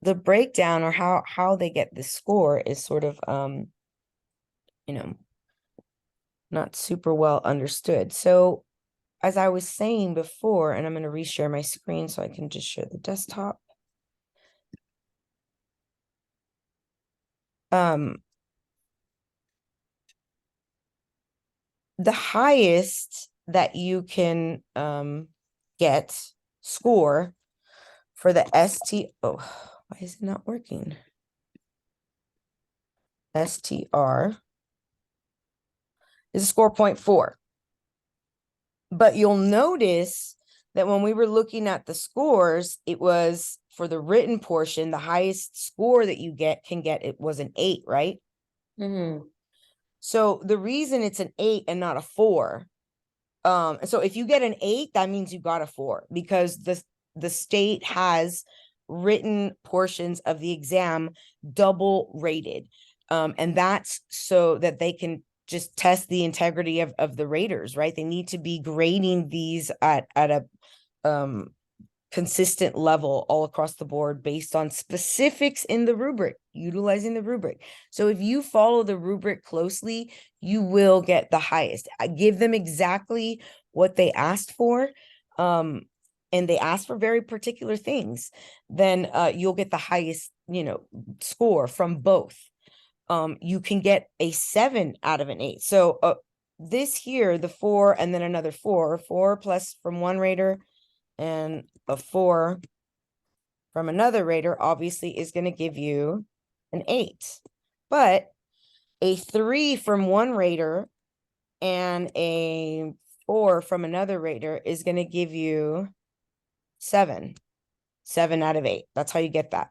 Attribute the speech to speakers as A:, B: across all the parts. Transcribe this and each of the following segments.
A: the breakdown or how they get the score is sort of not super well understood. So as I was saying before, and I'm going to reshare my screen so I can just share the desktop. The highest that you can get score for the why is it not working? STR is a score 0.4. But you'll notice that when we were looking at the scores, it was for the written portion, the highest score that you can get, it was an 8, right?
B: Mm-hmm.
A: So the reason it's an 8 and not a 4, so if you get an 8, that means you got a 4, because the state has written portions of the exam double rated. And that's so that they can just test the integrity of the raters, right? They need to be grading these at a consistent level all across the board based on specifics in the rubric, utilizing the rubric. So if you follow the rubric closely, you will get the highest. I give them exactly what they asked for, and they ask for very particular things, then you'll get the highest, score from both. You can get a 7 out of an 8. So this here, the 4 and then another 4 plus from one rater and a 4 from another rater obviously is going to give you an 8. But a 3 from one rater and a 4 from another rater is going to give you 7 out of 8. That's how you get that.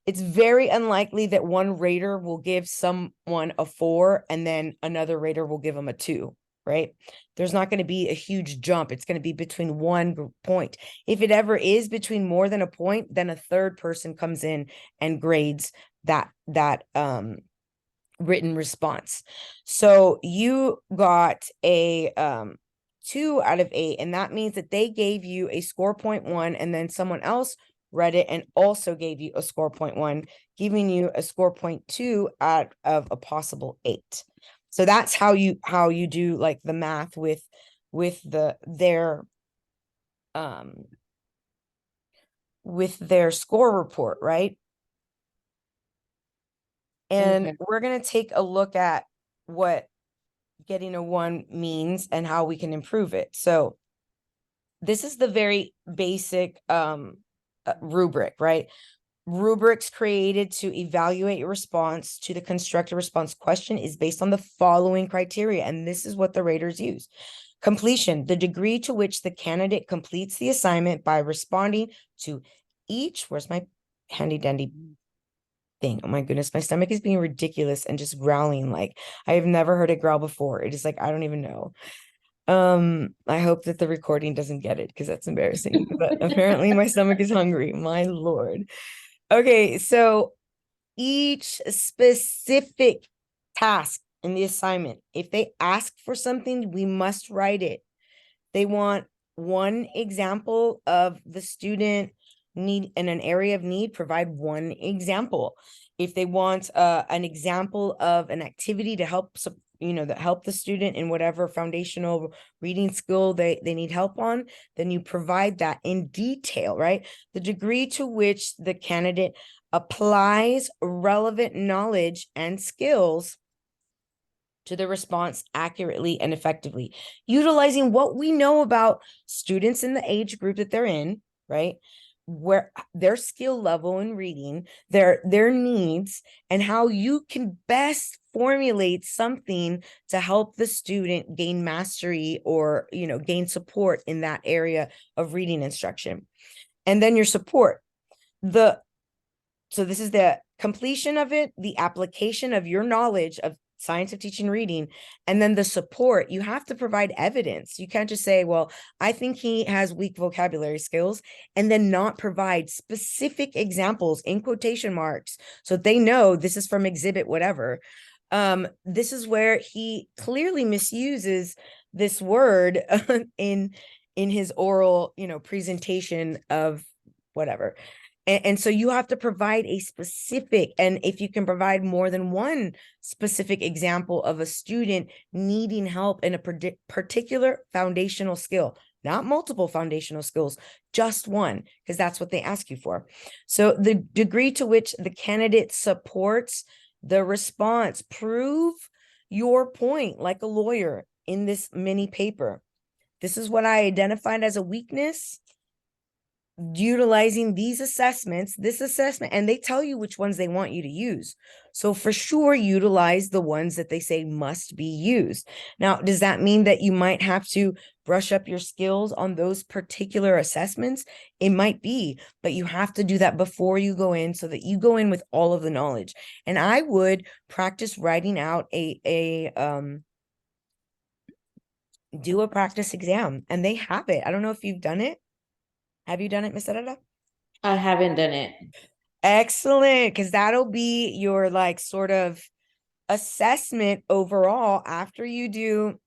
A: It's very unlikely that one rater will give someone a 4 and then another rater will give them a 2. Right? There's not going to be a huge jump. It's going to be between 1 point. If it ever is between more than a point, then a third person comes in and grades that written response. So you got a 2 out of 8, and that means that they gave you a score 0.1, and then someone else read it and also gave you a score 0.1, giving you a score 0.2 out of a possible 8. So that's how you do like the math with their score report, right? And
B: Okay.
A: we're going to take a look at what getting a 1 means and how we can improve it. So this is the very basic rubric, right? Rubrics created to evaluate your response to the constructed response question is based on the following criteria, and this is what the raters use. Completion, the degree to which the candidate completes the assignment by responding to each, where's my handy dandy thing? Oh my goodness, my stomach is being ridiculous and just growling like I have never heard it growl before. It is like, I don't even know. I hope that the recording doesn't get it because that's embarrassing, but apparently my stomach is hungry. My Lord. Okay, so each specific task in the assignment, if they ask for something, we must write it. They want one example of the student need in an area of need, provide one example. If they want an example of an activity to help that help the student in whatever foundational reading skill they need help on, then you provide that in detail, right? The degree to which the candidate applies relevant knowledge and skills to the response accurately and effectively, utilizing what we know about students in the age group that they're in, right? Where their skill level in reading, their needs, and how you can best formulate something to help the student gain mastery or gain support in that area of reading instruction. And then your support. So this is the completion of it, the application of your knowledge of science of teaching reading, and then the support. You have to provide evidence. You can't just say, well, I think he has weak vocabulary skills, and then not provide specific examples in quotation marks so they know this is from exhibit whatever. This is where he clearly misuses this word in his oral presentation of whatever. And so you have to provide a specific, and if you can provide more than one specific example of a student needing help in a particular foundational skill, not multiple foundational skills, just one, because that's what they ask you for. So the degree to which the candidate supports the response, prove your point like a lawyer in this mini paper. This is what I identified as a weakness. Utilizing these assessments, this assessment, and they tell you which ones they want you to use. So for sure, utilize the ones that they say must be used. Now, does that mean that you might have to brush up your skills on those particular assessments? It might be, but you have to do that before you go in so that you go in with all of the knowledge. And I would practice writing out do a practice exam, and they have it. I don't know if you've done it. Have you done it, Miss Arada?
B: I haven't done it.
A: Excellent, because that'll be your like sort of assessment overall after you do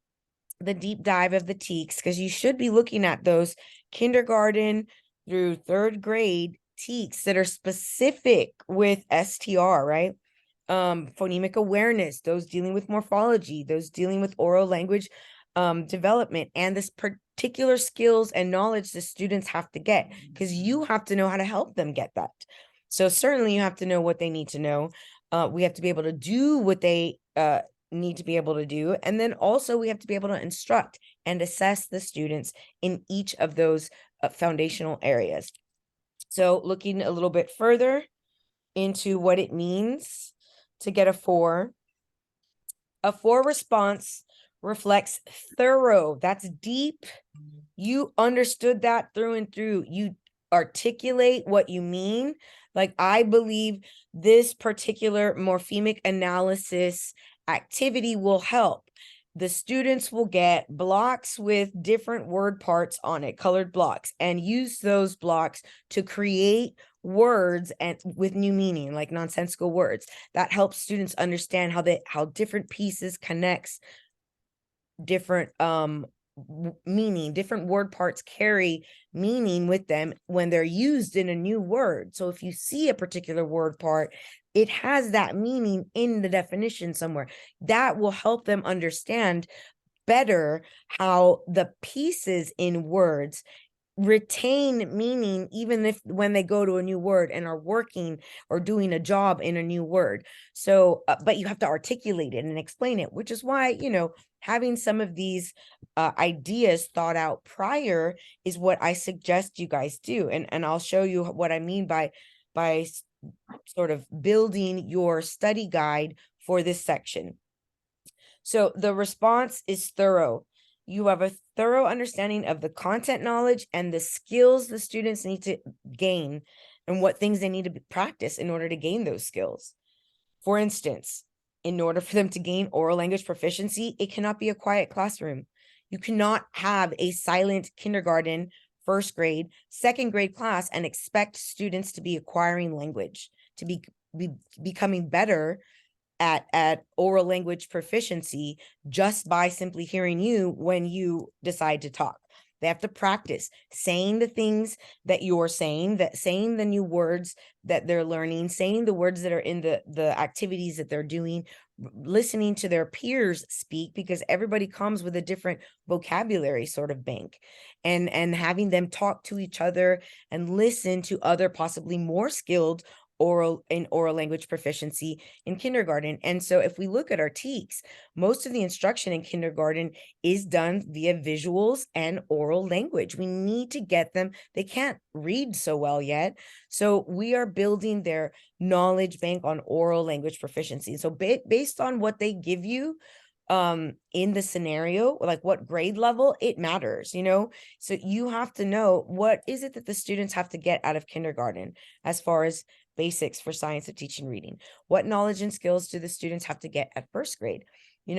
A: the deep dive of the TEKS, because you should be looking at those kindergarten through third grade TEKS that are specific with STR, right? Phonemic awareness, those dealing with morphology, those dealing with oral language development, and this particular skills and knowledge the students have to get, because you have to know how to help them get that. So certainly you have to know what they need to know. We have to be able to do what they need to be able to do. And then also we have to be able to instruct and assess the students in each of those foundational areas. So looking a little bit further into what it means to get a 4. A 4 response reflects thorough. That's deep. You understood that through and through. You articulate what you mean. Like, I believe this particular morphemic analysis activity will help. The students will get blocks with different word parts on it, colored blocks, and use those blocks to create words and with new meaning, like nonsensical words. That helps students understand how different pieces connects different meaning, different word parts carry meaning with them when they're used in a new word. So if you see a particular word part, it has that meaning in the definition somewhere. That will help them understand better how the pieces in words retain meaning, even if when they go to a new word and are working or doing a job in a new word. So but you have to articulate it and explain it, which is why, having some of these ideas thought out prior is what I suggest you guys do. And I'll show you what I mean by sort of building your study guide for this section. So the response is thorough. You have a thorough understanding of the content knowledge and the skills the students need to gain and what things they need to practice in order to gain those skills. For instance, in order for them to gain oral language proficiency, it cannot be a quiet classroom. You cannot have a silent kindergarten, first grade, second grade class and expect students to be acquiring language, to be becoming better at oral language proficiency just by simply hearing you when you decide to talk. They have to practice saying the things that you're saying, saying the new words that they're learning, saying the words that are in the activities that they're doing, listening to their peers speak, because everybody comes with a different vocabulary sort of bank, and having them talk to each other and listen to other possibly more skilled oral language proficiency in kindergarten. And so if we look at our TEKS, most of the instruction in kindergarten is done via visuals and oral language. We need to get them. They can't read so well yet. So we are building their knowledge bank on oral language proficiency. So based on what they give you in the scenario, like what grade level, it matters, so you have to know what is it that the students have to get out of kindergarten as far as basics for science of teaching reading. What knowledge and skills do the students have to get at first grade,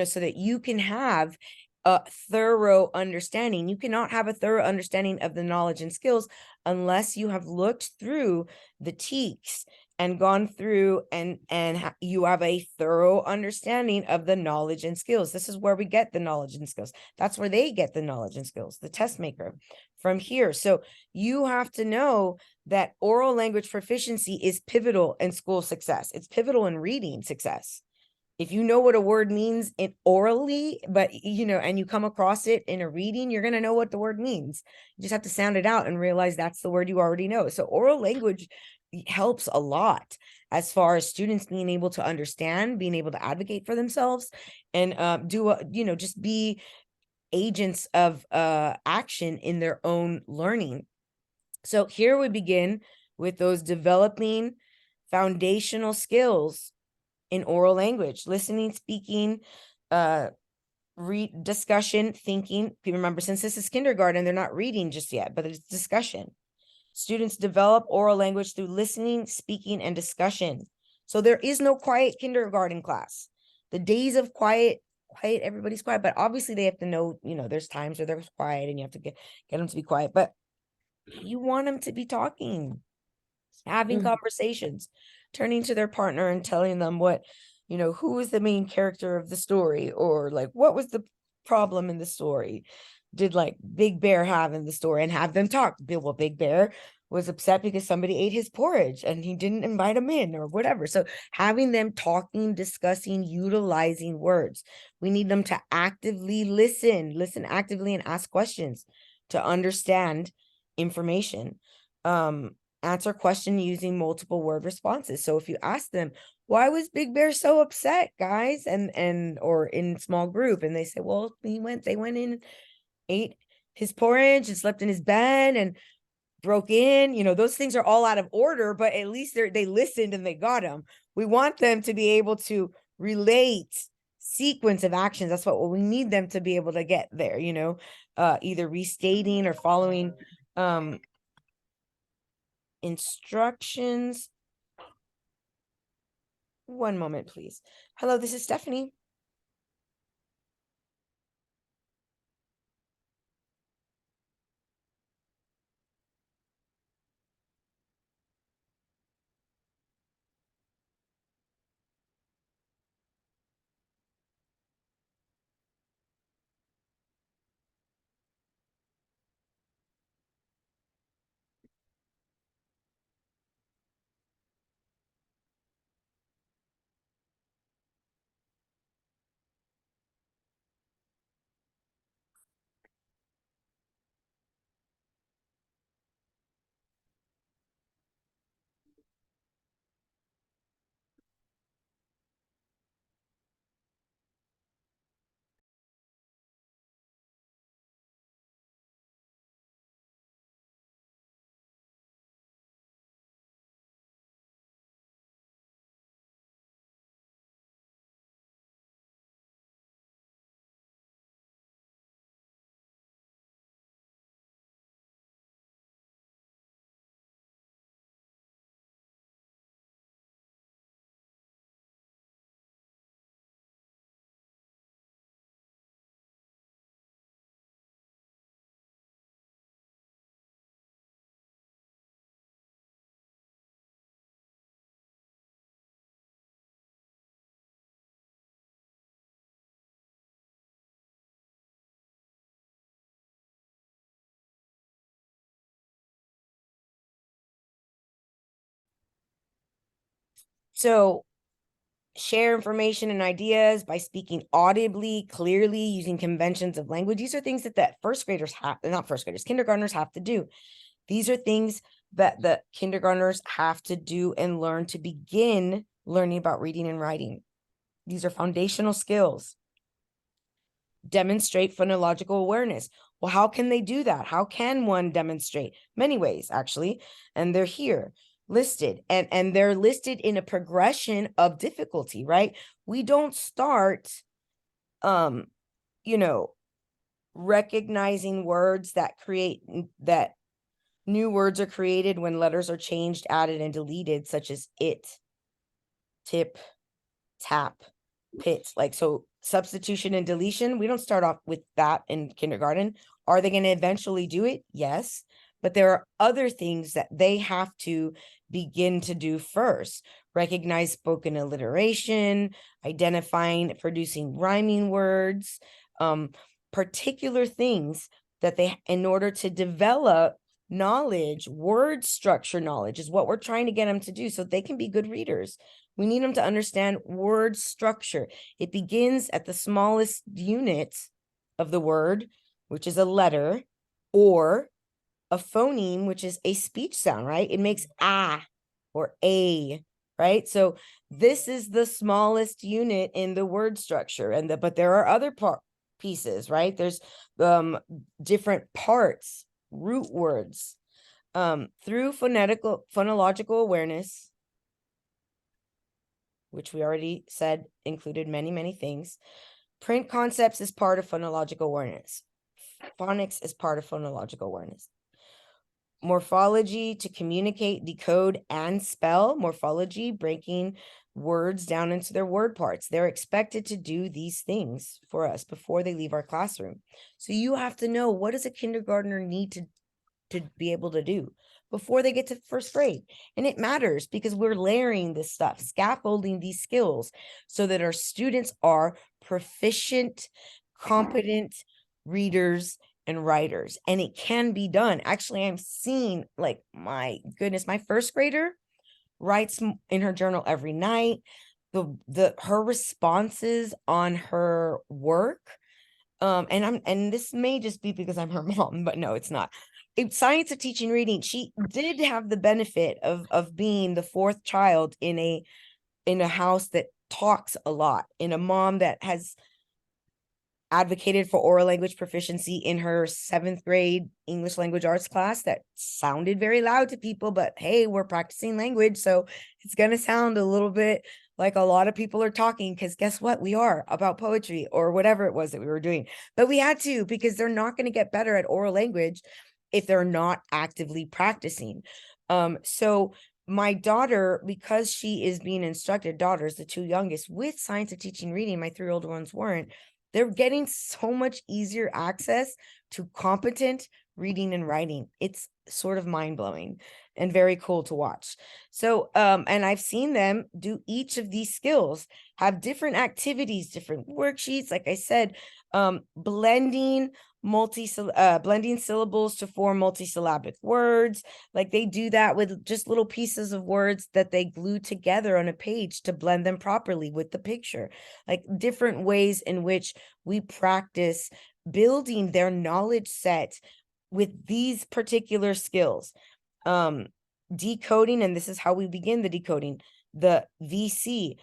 A: so that you can have a thorough understanding. You cannot have a thorough understanding of the knowledge and skills unless you have looked through the TEKS and gone through and you have a thorough understanding of the knowledge and skills. This is where we get the knowledge and skills. That's where they get the knowledge and skills, the test maker from here. So you have to know that oral language proficiency is pivotal in school success. It's pivotal in reading success. If you know what a word means in orally, but and you come across it in a reading, you're going to know what the word means. You just have to sound it out and realize that's the word you already know. So oral language helps a lot as far as students being able to understand, being able to advocate for themselves, and just be agents of action in their own learning. So here we begin with those developing foundational skills in oral language: listening, speaking, discussion, thinking. Remember, since this is kindergarten, they're not reading just yet, but it's discussion. Students develop oral language through listening, speaking, and discussion. So there is no quiet kindergarten class. The days of quiet, everybody's quiet, but obviously they have to know, there's times where they're quiet and you have to get them to be quiet, but you want them to be talking, having conversations, turning to their partner and telling them what, who is the main character of the story, or like, what was the problem in the story? Did like Big Bear have in the story, and have them talk. Well, Big Bear was upset because somebody ate his porridge and he didn't invite him in, or whatever. So having them talking, discussing, utilizing words. We need them to actively listen actively, and ask questions to understand information. Answer question using multiple word responses. So if you ask them, why was Big Bear so upset, guys? And or in small group, and they say, well, they went in, ate his porridge and slept in his bed and broke in, those things are all out of order, but at least they listened and they got them. We want them to be able to relate sequence of actions. That's what we need them to be able to get there, either restating or following instructions. One moment, please. Hello, this is Stephanie. So share information and ideas by speaking audibly, clearly, using conventions of language. These are things that kindergartners have to do. These are things that the kindergartners have to do and learn to begin learning about reading and writing. These are foundational skills. Demonstrate phonological awareness. Well, how can they do that? How can one demonstrate? Many ways, actually. And they're here listed, and they're listed in a progression of difficulty, right? We don't start, recognizing words that new words are created when letters are changed, added, and deleted, such as it, tip, tap, pit. Like, so substitution and deletion, we don't start off with that in kindergarten. Are they going to eventually do it? Yes. but there are other things that they have to begin to do first. Recognize spoken alliteration, identifying, producing rhyming words, particular things that they, in order to develop knowledge, word structure knowledge is what we're trying to get them to do so they can be good readers. We need them to understand word structure. It begins at the smallest unit of the word, which is a letter, or a phoneme, which is a speech sound, right? It makes ah or a, right? So this is the smallest unit in the word structure, and but there are other pieces, right? There's different parts, root words. Through phonological awareness, which we already said included many, many things. Print concepts is part of phonological awareness. Phonics is part of phonological awareness. Morphology to communicate, decode, and spell. Morphology, breaking words down into their word parts. They're expected to do these things for us before they leave our classroom. So you have to know, what does a kindergartner need to be able to do before they get to first grade? And it matters because we're layering this stuff, scaffolding these skills so that our students are proficient, competent readers and writers. And it can be done. Actually, I'm seeing, like, my goodness, my first grader writes in her journal every night. Her responses on her work, and this may just be because I'm her mom, but no, it's not. Science of teaching reading, she did have the benefit of being the fourth child in a house that talks a lot, in a mom that has advocated for oral language proficiency in her 7th grade English language arts class that sounded very loud to people, but hey, we're practicing language, so it's going to sound a little bit like a lot of people are talking, because guess what? We are, about poetry or whatever it was that we were doing. But we had to, because they're not going to get better at oral language if they're not actively practicing. So my daughter, because she is being instructed, daughters, the 2 youngest, with Science of Teaching Reading, my 3 older ones weren't, they're getting so much easier access to competent reading and writing. It's sort of mind-blowing and very cool to watch. So, and I've seen them do each of these skills, have different activities, different worksheets. Like I said, blending syllables to form multisyllabic words. Like they do that with just little pieces of words that they glue together on a page to blend them properly with the picture. Like different ways in which we practice building their knowledge set with these particular skills. Decoding, and this is how we begin the decoding, the VC,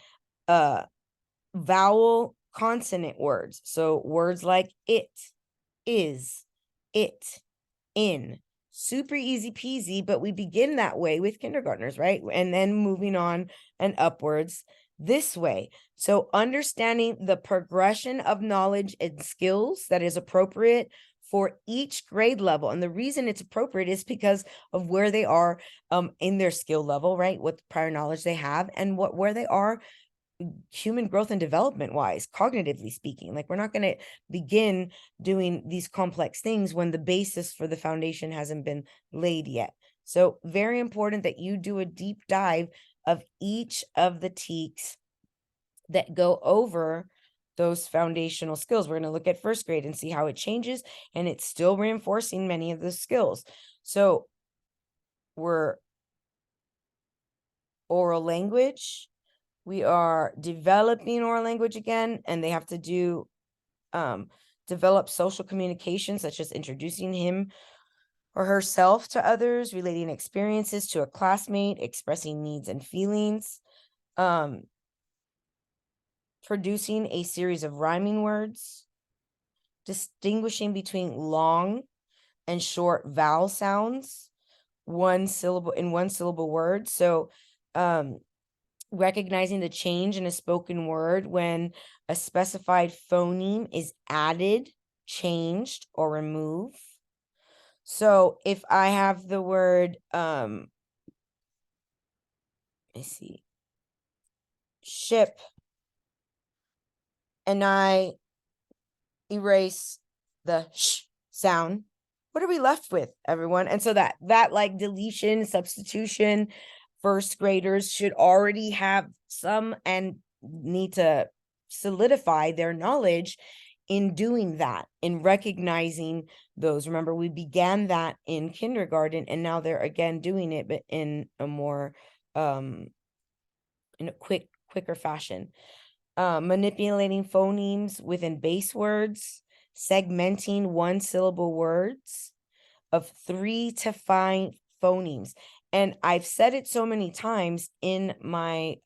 A: vowel consonant words. So words like it, is, it, in, super easy peasy, but we begin that way with kindergartners, right? And then moving on and upwards this way. So understanding the progression of knowledge and skills that is appropriate for each grade level. And the reason it's appropriate is because of where they are in their skill level, right? What prior knowledge they have and where they are human growth and development wise, cognitively speaking. Like we're not going to begin doing these complex things when the basis for the foundation hasn't been laid yet. So very important that you do a deep dive of each of the TEKS that go over those foundational skills. We're going to look at first grade and see how it changes, and it's still reinforcing many of the skills. So we're oral language. We are developing oral language again, and they have to do develop social communication, such as introducing him or herself to others, relating experiences to a classmate, expressing needs and feelings, producing a series of rhyming words, distinguishing between long and short vowel sounds, one syllable words. So recognizing the change in a spoken word when a specified phoneme is added, changed, or removed. So if I have the word, let me see, ship, and I erase the sh sound, what are we left with, everyone? And so that like deletion, substitution, first graders should already have some and need to solidify their knowledge in doing that, in recognizing those. Remember, we began that in kindergarten, and now they're again doing it, but in a more in a quicker fashion. Manipulating phonemes within base words, segmenting one syllable words of 3 to 5 phonemes. And I've said it so many times in my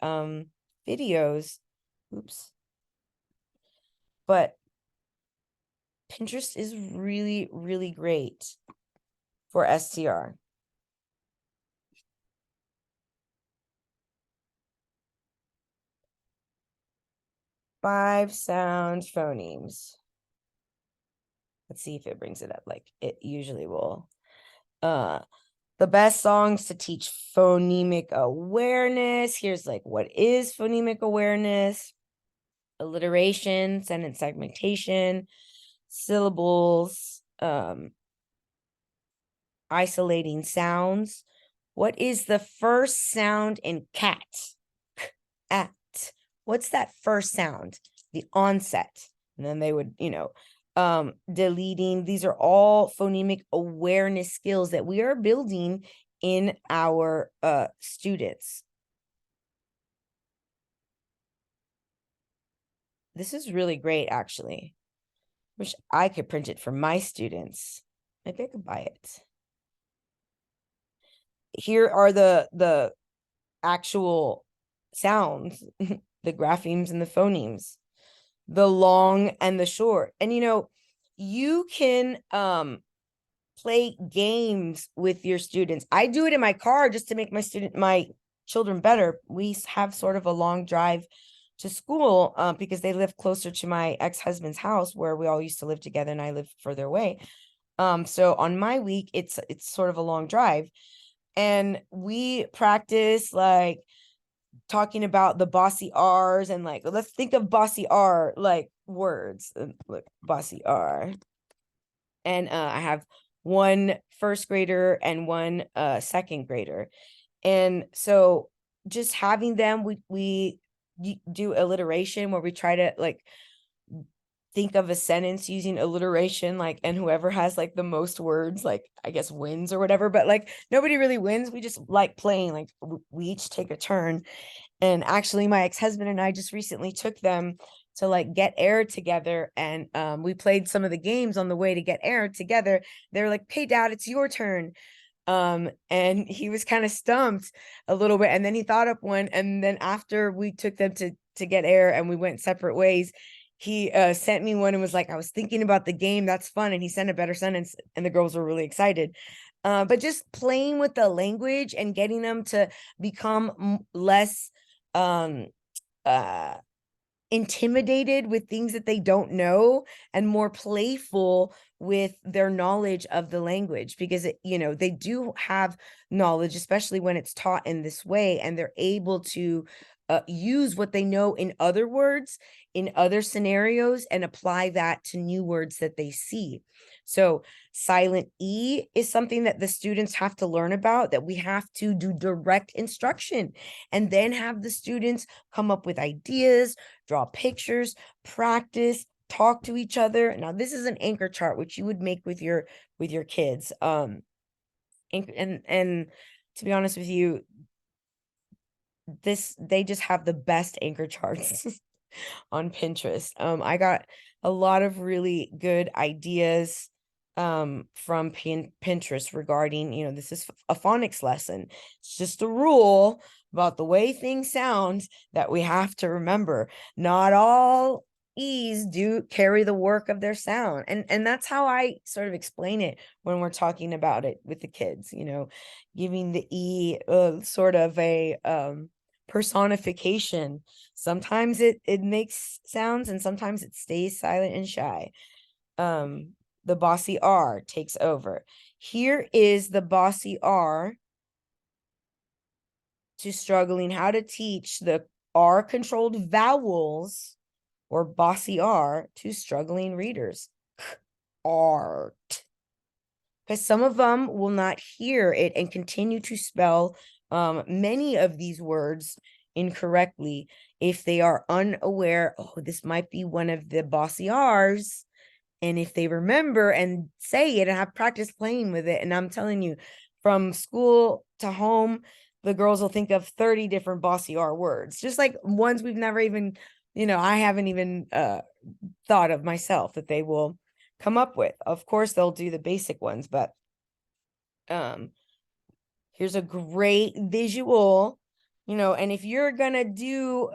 A: videos. Oops. But Pinterest is really, really great for STR. Five sound phonemes. Let's see if it brings it up like it usually will. The best songs to teach phonemic awareness. Here's like, what is phonemic awareness? Alliteration, sentence segmentation, syllables, isolating sounds. What is the first sound in cat? At. What's that first sound? The onset. And then they would, deleting. These are all phonemic awareness skills that we are building in our students. This is really great, actually. Wish I could print it for my students. Maybe I could buy it. Here are the actual sounds, the graphemes and the phonemes, the long and the short. And you can play games with your students. I do it in my car just to make my children better. We have sort of a long drive to school because they live closer to my ex-husband's house where we all used to live together, and I live further away. So on my week, it's sort of a long drive, and we practice like talking about the Bossy R's, and like, let's think of Bossy R like words. Look, Bossy R. And I have one first grader and one second grader. And so just having them, we do alliteration where we try to like think of a sentence using alliteration, like, and whoever has like the most words, like, I guess wins or whatever, but like nobody really wins. We just like playing, like we each take a turn. And actually my ex-husband and I just recently took them to like get air together, and we played some of the games on the way to get air together. They're like, "Hey dad, it's your turn." And he was kind of stumped a little bit, and then he thought up one, and then after we took them to get air and we went separate ways, he sent me one and was like, "I was thinking about the game, that's fun." And he sent a better sentence, and the girls were really excited. But just playing with the language and getting them to become less intimidated with things that they don't know, and more playful with their knowledge of the language, because they do have knowledge, especially when it's taught in this way, and they're able to use what they know in other words, in other scenarios, and apply that to new words that they see. So silent E is something that the students have to learn about, that we have to do direct instruction, and then have the students come up with ideas, draw pictures, practice, talk to each other. Now, this is an anchor chart, which you would make with your kids. And to be honest with you, they just have the best anchor charts on Pinterest. I got a lot of really good ideas from Pinterest regarding, this is a phonics lesson. It's just a rule about the way things sound that we have to remember. Not all E's do carry the work of their sound. And that's how I sort of explain it when we're talking about it with the kids, giving the E sort of a personification. Sometimes it makes sounds, and sometimes it stays silent and shy. The Bossy R takes over. Here is the Bossy R to struggling, how to teach the R controlled vowels, or Bossy R, to struggling readers. Art. because some of them will not hear it and continue to spell many of these words incorrectly if they are unaware. Oh, this might be one of the Bossy R's. And if they remember and say it and have practice playing with it, and I'm telling you, from school to home, the girls will think of 30 different Bossy R words, just like ones we've never even, I haven't even thought of myself that they will come up with. Of course, they'll do the basic ones, but here's a great visual. And if you're gonna do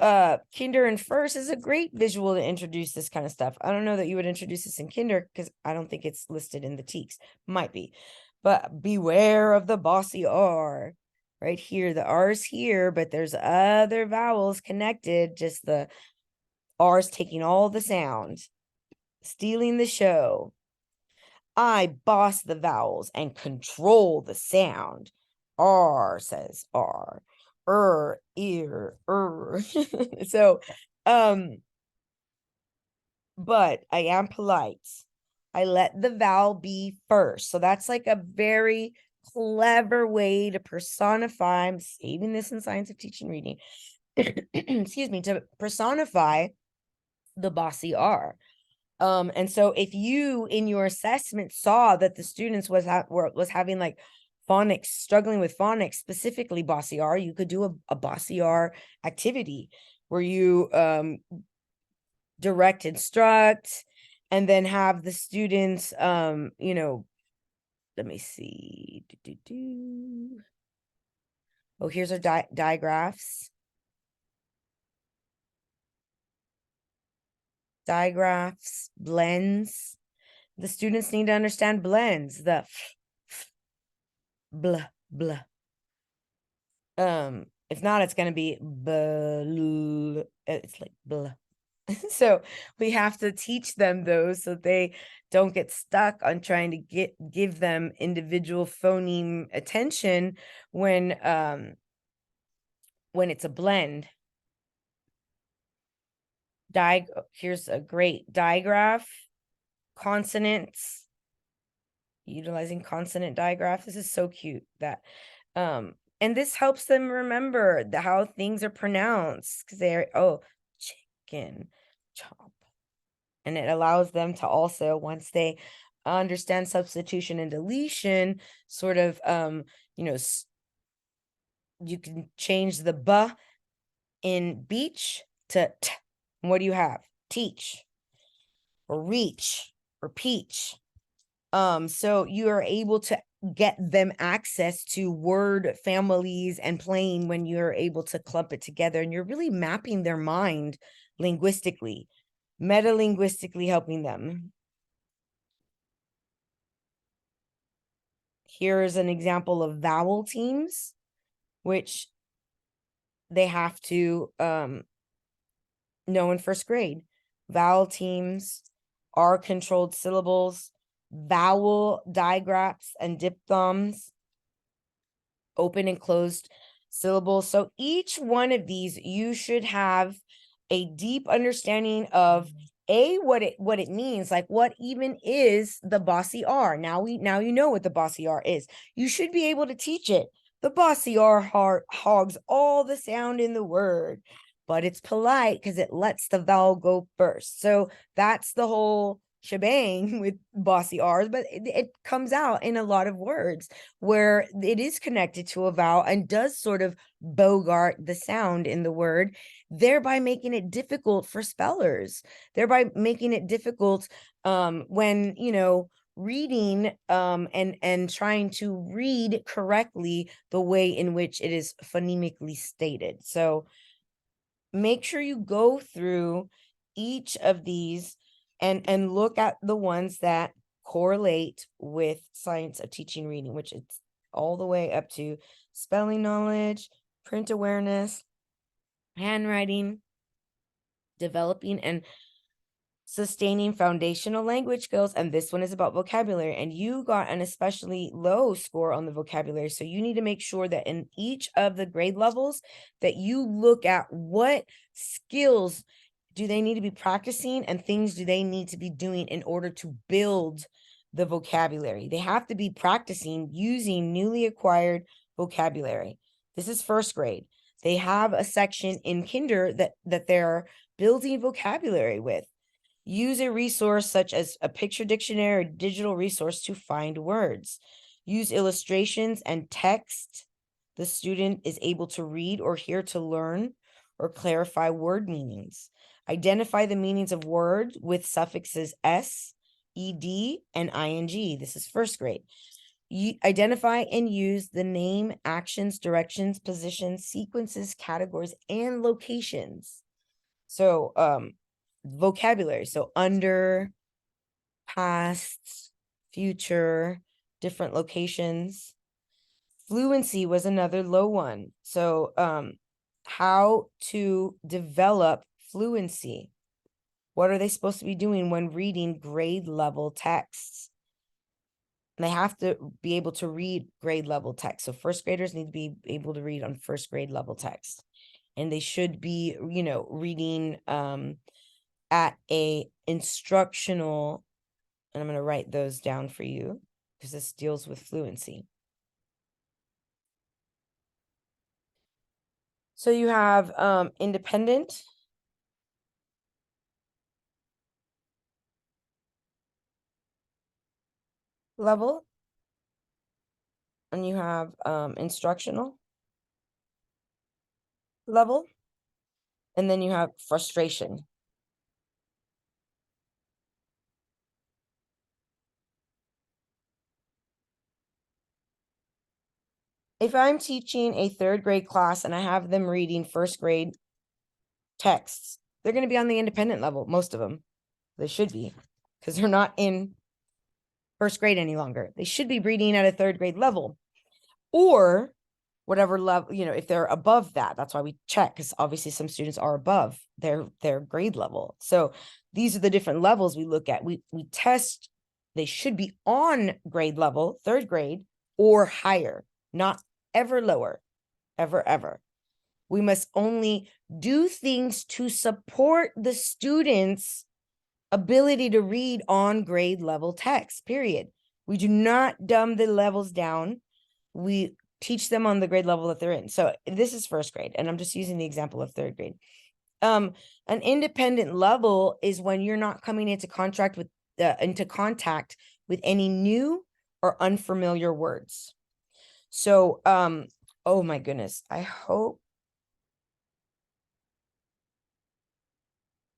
A: kinder and first, is a great visual to introduce this kind of stuff. I don't know that you would introduce this in kinder because I don't think it's listed in the TEXES. Might be, but beware of the Bossy R. Right here, the R's here, but there's other vowels connected. Just the R's taking all the sound, stealing the show. I boss the vowels and control the sound. R says R. Ear, So, but I am polite. I let the vowel be first. So that's like a very clever way to personify. I'm saving this in Science of Teaching Reading. Excuse me, to personify the Bossy R. And so if you in your assessment saw that the students was having like phonics, struggling with phonics, specifically Bossy R, you could do a Bossy R activity where you direct instruct and then have the students let me see. Oh, here's our digraphs. Digraphs, blends. The students need to understand blends, the blah, blah. If not, it's going to be blah. It's like blah. So we have to teach them those so they don't get stuck on trying to give them individual phoneme attention when it's a blend. Here's a great digraph. Consonants, utilizing consonant digraph. This is so cute that and this helps them remember how things are pronounced because they're chicken chop, and it allows them to also, once they understand substitution and deletion, sort of you can change the b in beach to t. What do you have? Teach or reach or peach. So you are able to get them access to word families and playing when you're able to clump it together, and you're really mapping their mind linguistically, meta-linguistically helping them. Here is an example of Vowel Teams, which they have to know in first grade. Vowel Teams are controlled syllables, vowel digraphs and diphthongs, open and closed syllables. So each one of these, you should have a deep understanding of what it means, like what even is the Bossy R. Now you know what the Bossy R is. You should be able to teach it. The Bossy R hogs all the sound in the word, but it's polite because it lets the vowel go first. So that's the whole shebang with Bossy R's, but it comes out in a lot of words where it is connected to a vowel and does sort of bogart the sound in the word, thereby making it difficult for spellers, thereby making it difficult when reading and trying to read correctly the way in which it is phonemically stated. So make sure you go through each of these and look at the ones that correlate with Science of Teaching Reading, which it's all the way up to spelling knowledge, print awareness, handwriting, developing and sustaining foundational language skills. And this one is about vocabulary, and you got an especially low score on the vocabulary. So you need to make sure that in each of the grade levels that you look at what skills do they need to be practicing and things do they need to be doing in order to build the vocabulary. They have to be practicing using newly acquired vocabulary. This is first grade. They have a section in kinder that they're building vocabulary with. Use a resource such as a picture dictionary or digital resource to find words. Use illustrations and text. The student is able to read or hear to learn or clarify word meanings. Identify the meanings of words with suffixes s, ed, and ing. This is first grade. You identify and use the name, actions, directions, positions, sequences, categories, and locations. So, vocabulary. So under, past, future, different locations. Fluency was another low one. So, how to develop fluency. What are they supposed to be doing when reading grade level texts? And they have to be able to read grade level text. So first graders need to be able to read on first grade level text. And they should be, reading at a instructional, and I'm going to write those down for you because this deals with fluency. So you have independent, level, and you have instructional level, and then you have frustration. If I'm teaching a third grade class and I have them reading first grade texts, they're going to be on the independent level, most of them. They should be, because they're not in first grade any longer. They should be reading at a third grade level, or whatever level, if they're above that. That's why we check, because obviously some students are above their grade level. So these are the different levels we look at. We test, they should be on grade level, third grade, or higher, not ever lower, ever. We must only do things to support the students' ability to read on grade level text, period. We do not dumb the levels down. We teach them on the grade level that they're in. So this is first grade, and I'm just using the example of third grade. An independent level is when you're not coming into contact with any new or unfamiliar words. So, oh my goodness, I hope.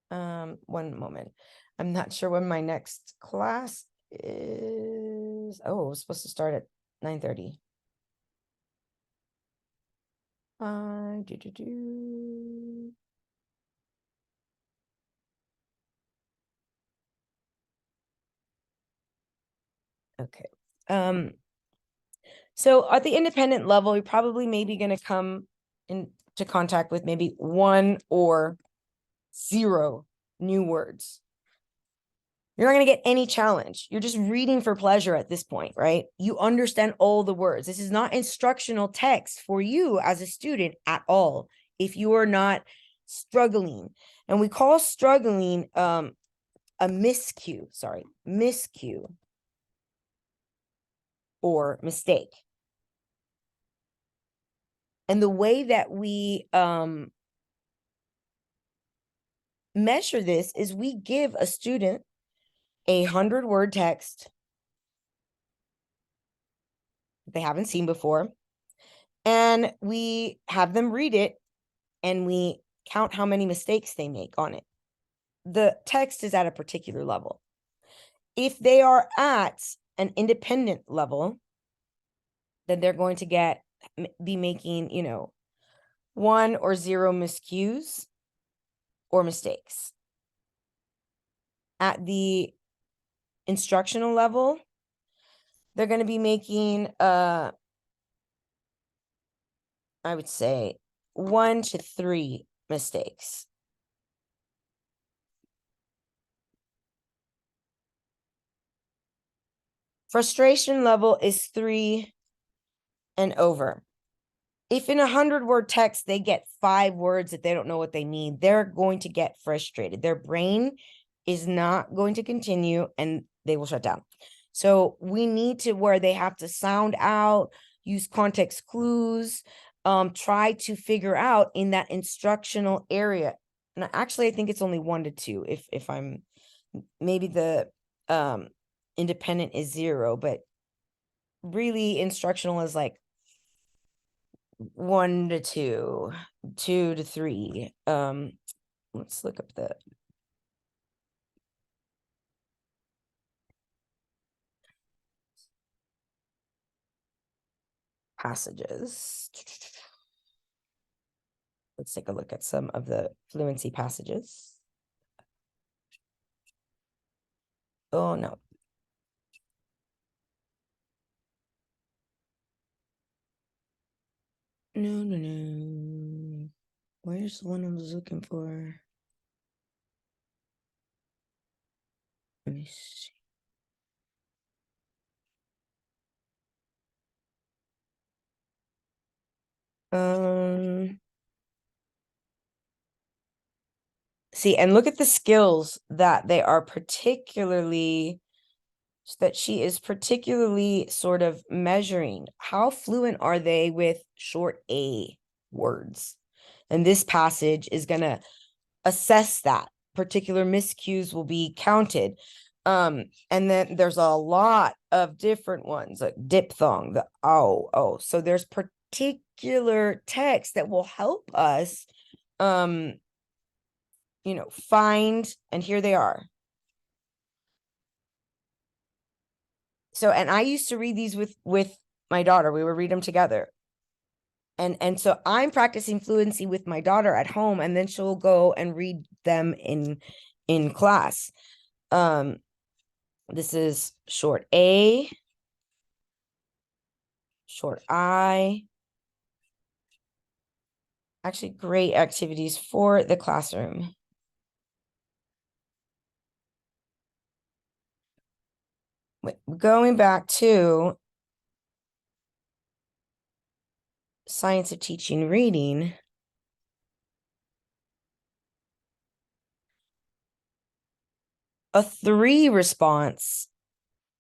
A: One moment. I'm not sure when my next class is. Oh, it was supposed to start at 9:30. Okay. So at the independent level, you're probably maybe going to come into contact with maybe 1 or 0 new words. You're not going to get any challenge. You're just reading for pleasure at this point, right? You understand all the words. This is not instructional text for you as a student at all, if you are not struggling. And we call struggling a miscue, or mistake. And the way that we measure this is we give a student a 100-word text they haven't seen before, and we have them read it, and we count how many mistakes they make on it. The text is at a particular level. If they are at an independent level, then they're going to be making, 1 or 0 miscues or mistakes. At the instructional level, they're going to be making, I would say 1 to 3 mistakes. Frustration level is 3 and over. If in a 100-word text, they get 5 words that they don't know what they mean, they're going to get frustrated. Their brain is not going to continue, and they will shut down. So we need to where they have to sound out, use context clues, try to figure out in that instructional area. And actually, I think it's only 1 to 2 if I'm maybe the independent is 0, but really instructional is like 1 to 2, 2 to 3. Let's look up the passages. Let's take a look at some of the fluency passages. Oh, no. No. Where's the one I was looking for? Let me see. See, and look at the skills that they are particularly, that she is particularly sort of measuring. How fluent are they with short A words? And this passage is going to assess that. Particular miscues will be counted. And then there's a lot of different ones, like diphthong, the oh. So there's particular text that will help us find, and here they are. So, and I used to read these with my daughter. We would read them together. And so I'm practicing fluency with my daughter at home, and then she'll go and read them in class. This is short A, short I. Actually, great activities for the classroom. Going back to Science of Teaching Reading, a 3 response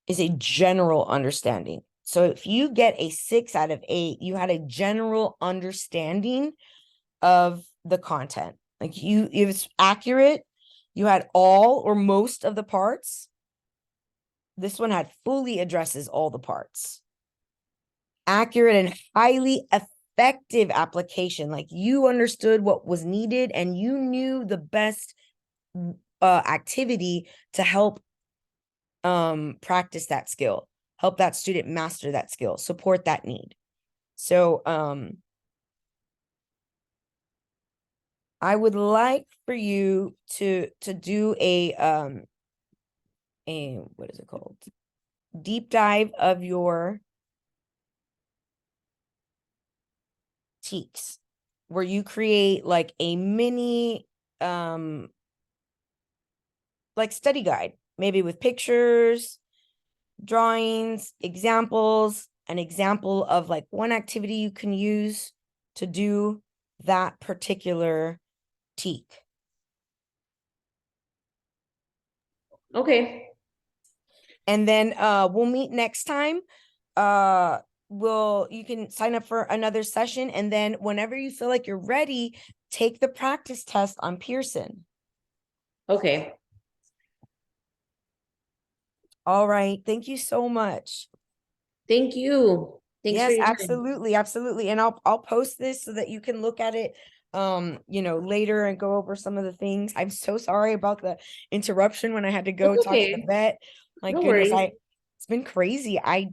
A: is a general understanding. So if you get a 6 out of 8, you had a general understanding of the content. Like if it's accurate, you had all or most of the parts. This one had fully addresses all the parts. Accurate and highly effective application. Like you understood what was needed and you knew the best activity to help practice that skill, help that student master that skill, support that need. So I would like for you to do a what is it called? Deep dive of your TEXES, where you create like a mini like study guide, maybe with pictures, drawings, examples, an example of like one activity you can use to do that particular TEK.
B: Okay.
A: And then we'll meet next time. You can sign up for another session, and then whenever you feel like you're ready, take the practice test on Pearson.
B: Okay.
A: All right. Thank you so much.
B: Thank you. Thanks for
A: Yes,
B: your time.
A: absolutely. And I'll post this so that you can look at it later and go over some of the things. I'm so sorry about the interruption when I had to go
B: That's
A: talk to the
B: okay.
A: vet. My
B: No
A: goodness,
B: worries.
A: it's been crazy. I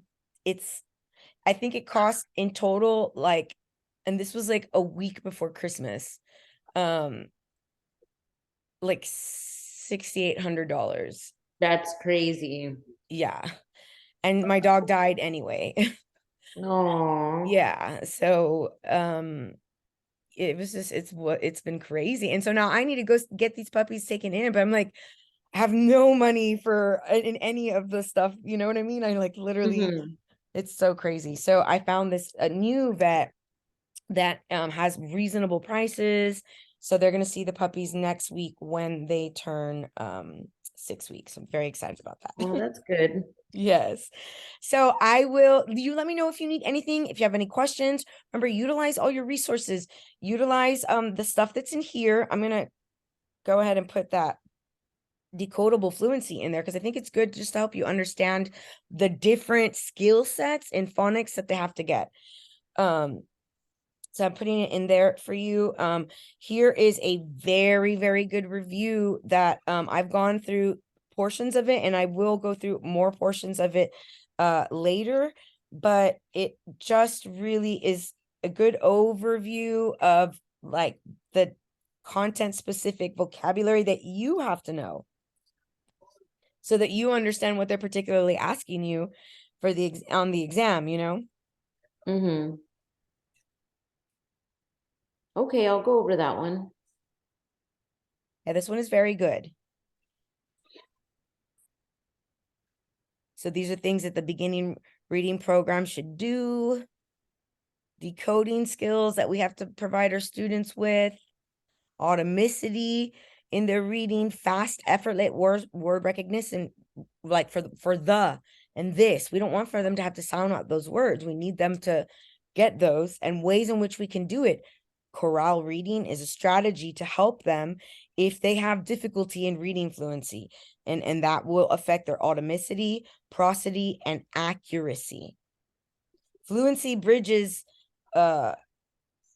A: think it cost in total like, and this was like a week before Christmas, like $6,800.
B: That's crazy.
A: Yeah. And my dog died anyway.
B: No.
A: Yeah. So it was just it's been crazy. And so now I need to go get these puppies taken in, but I'm like, I have no money for in any of the stuff, you know what I mean? I like literally it's so crazy. So I found a new vet that has reasonable prices. So they're gonna see the puppies next week when they turn 6 weeks. I'm very excited about that.
B: Oh, that's good.
A: Yes. So you let me know if you need anything, if you have any questions. Remember, utilize all your resources. Utilize the stuff that's in here. I'm going to go ahead and put that Decodable Fluency in there because I think it's good just to help you understand the different skill sets in phonics that they have to get. So I'm putting it in there for you. Here is a very, very good review that I've gone through portions of it, and I will go through more portions of it later, but it just really is a good overview of like the content specific vocabulary that you have to know so that you understand what they're particularly asking you for on the exam, you know?
B: Mm-hmm. Okay, I'll go over that one.
A: Yeah, this one is very good. So these are things that the beginning reading program should do. Decoding skills that we have to provide our students with. Automaticity in their reading, fast, effortless word recognition, like for the and this. We don't want for them to have to sound out those words. We need them to get those, and ways in which we can do it. Chorale reading is a strategy to help them if they have difficulty in reading fluency, and that will affect their automaticity, prosody, and accuracy. Fluency bridges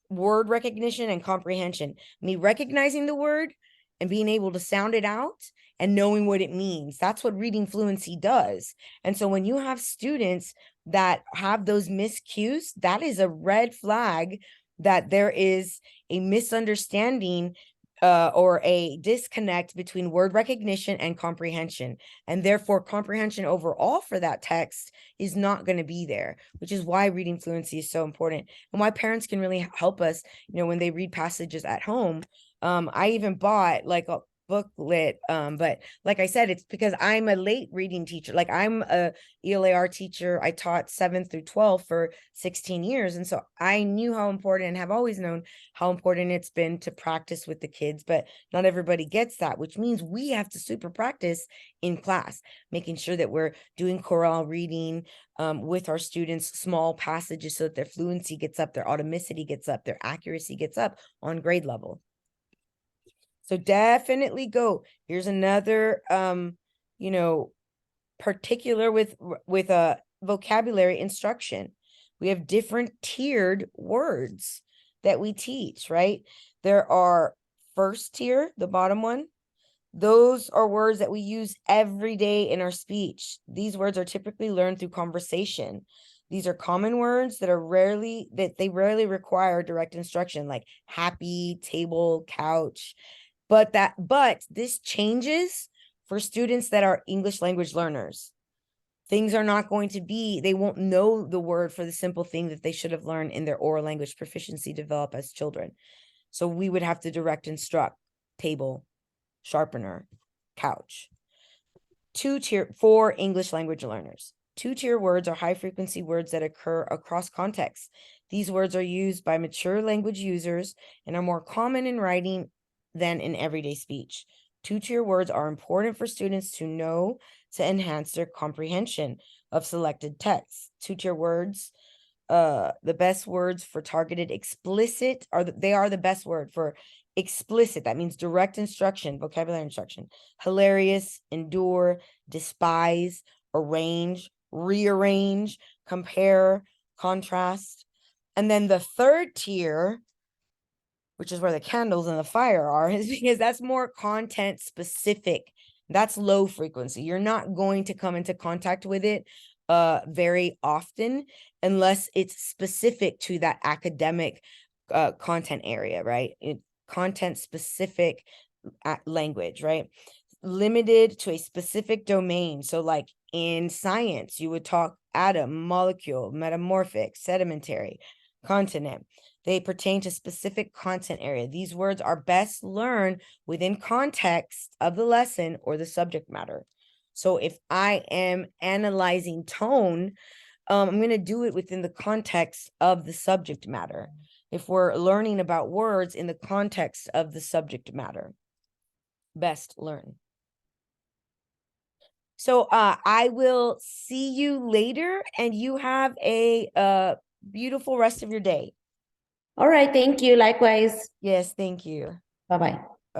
A: word recognition and comprehension. Me recognizing the word and being able to sound it out and knowing what it means. That's what reading fluency does. And so when you have students that have those miscues, that is a red flag that there is a misunderstanding or a disconnect between word recognition and comprehension. And therefore, comprehension overall for that text is not going to be there, which is why reading fluency is so important and why parents can really help us, you know, when they read passages at home. I even bought like a booklet, but like I said, it's because I'm a late reading teacher. Like I'm a ELAR teacher. I taught 7th through 12th for 16 years, and so I knew how important and have always known how important it's been to practice with the kids, but not everybody gets that, which means we have to super practice in class, making sure that we're doing chorale reading with our students, small passages, so that their fluency gets up, their automaticity gets up, their accuracy gets up on grade level. So definitely go. Here's another, you know, particular with a vocabulary instruction. We have different tiered words that we teach, right? There are first tier, the bottom one. Those are words that we use every day in our speech. These words are typically learned through conversation. These are common words that they rarely require direct instruction, like happy, table, couch. But this changes for students that are English language learners. Things are not going to be, they won't know the word for the simple thing that they should have learned in their oral language proficiency develop as children. So we would have to direct instruct table, sharpener, couch. 2-tier for English language learners. 2-tier words are high frequency words that occur across contexts. These words are used by mature language users and are more common in writing than in everyday speech. 2-tier words are important for students to know to enhance their comprehension of selected texts. 2-tier words, the best words for targeted explicit they are the best word for explicit. That means direct instruction, vocabulary instruction. Hilarious, endure, despise, arrange, rearrange, compare, contrast. And then the 3rd tier, which is where the candles and the fire are, is because that's more content specific. That's low frequency. You're not going to come into contact with it very often unless it's specific to that academic content area, right? Content specific language, right? Limited to a specific domain. So like in science, you would talk atom, molecule, metamorphic, sedimentary, continent. They pertain to specific content area. These words are best learned within context of the lesson or the subject matter. So if I am analyzing tone, I'm going to do it within the context of the subject matter. If we're learning about words in the context of the subject matter, best learn. So I will see you later, and you have a beautiful rest of your day.
B: All right, thank you. Likewise.
A: Yes, thank you.
B: Bye-bye.